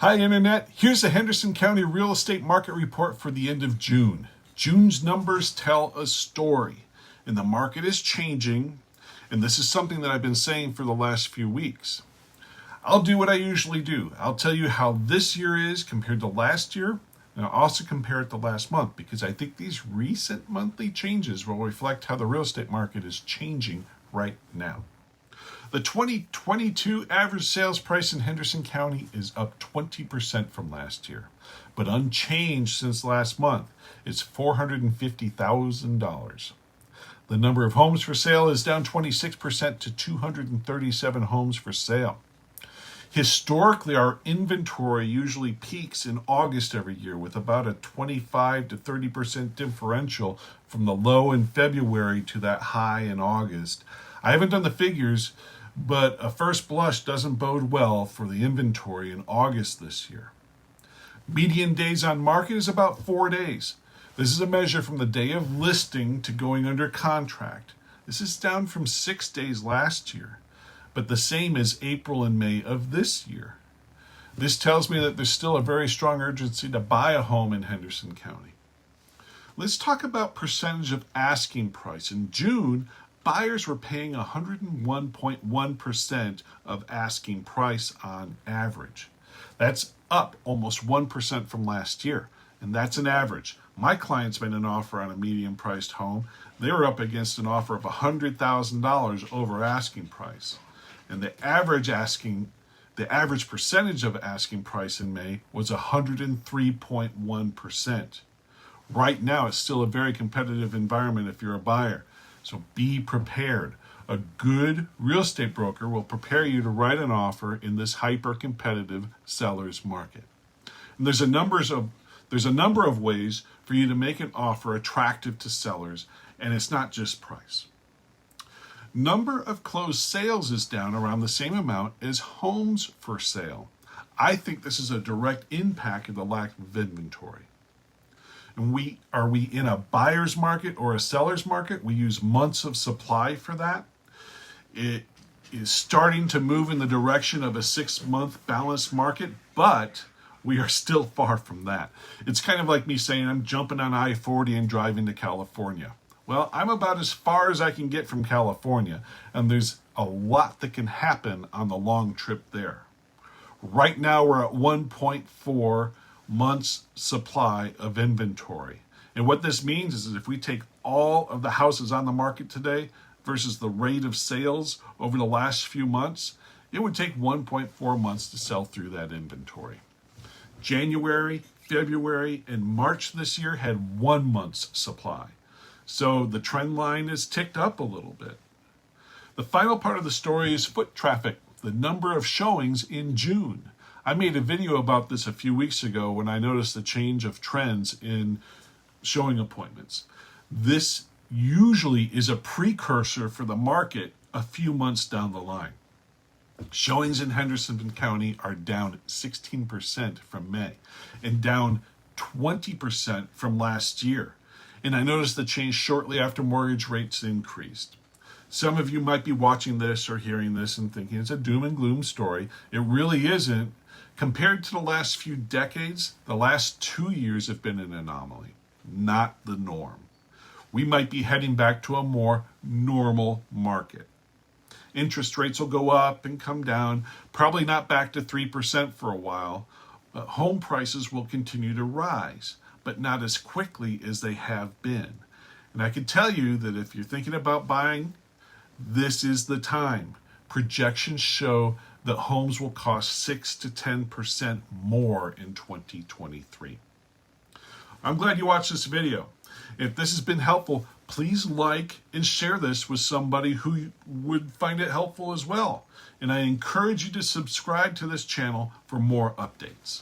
Hi Internet, here's the Henderson County real estate market report for the end of June. June's numbers tell a story, and the market is changing, and this is something that I've been saying for the last few weeks. I'll do what I usually do. I'll tell you how this year is compared to last year, and I'll also compare it to last month, because I think these recent monthly changes will reflect how the real estate market is changing right now. The 2022 average sales price in Henderson County is up 20% from last year, but unchanged since last month. It's $450,000. The number of homes for sale is down 26% to 237 homes for sale. Historically, our inventory usually peaks in August every year with about a 25 to 30% differential from the low in February to that high in August. I haven't done the figures, but a first blush doesn't bode well for the inventory in August this year. Median days on market is about 4 days. This is a measure from the day of listing to going under contract. This is down from 6 days last year, but the same as April and May of this year. This tells me that there's still a very strong urgency to buy a home in Henderson County. Let's talk about percentage of asking price. In June, buyers were paying 101.1% of asking price on average. That's up almost 1% from last year, and that's an average. My clients made an offer on a medium-priced home. They were up against an offer of $100,000 over asking price, and the average percentage of asking price in May was 103.1%. Right now, it's still a very competitive environment if you're a buyer. So be prepared. A good real estate broker will prepare you to write an offer in this hyper-competitive seller's market. And there's a number of ways for you to make an offer attractive to sellers, and it's not just price. Number of closed sales is down around the same amount as homes for sale. I think this is a direct impact of the lack of inventory. And are we in a buyer's market or a seller's market? We use months of supply for that. It is starting to move in the direction of a 6-month balanced market, but we are still far from that. It's kind of like me saying I'm jumping on I-40 and driving to California. Well, I'm about as far as I can get from California, and there's a lot that can happen on the long trip there. Right now, we're at 1.4 months supply of inventory. And what this means is that if we take all of the houses on the market today versus the rate of sales over the last few months, it would take 1.4 months to sell through that inventory. January, February, and March this year had 1 month's supply. So the trend line is ticked up a little bit. The final part of the story is foot traffic, the number of showings in June. I made a video about this a few weeks ago when I noticed the change of trends in showing appointments. This usually is a precursor for the market a few months down the line. Showings in Henderson County are down 16% from May and down 20% from last year. And I noticed the change shortly after mortgage rates increased. Some of you might be watching this or hearing this and thinking it's a doom and gloom story. It really isn't. Compared to the last few decades, the last 2 years have been an anomaly, not the norm. We might be heading back to a more normal market. Interest rates will go up and come down, probably not back to 3% for a while. Home prices will continue to rise, but not as quickly as they have been. And I can tell you that if you're thinking about buying, this is the time. Projections show that homes will cost 6 to 10% more in 2023. I'm glad you watched this video. If this has been helpful, please like and share this with somebody who would find it helpful as well. And I encourage you to subscribe to this channel for more updates.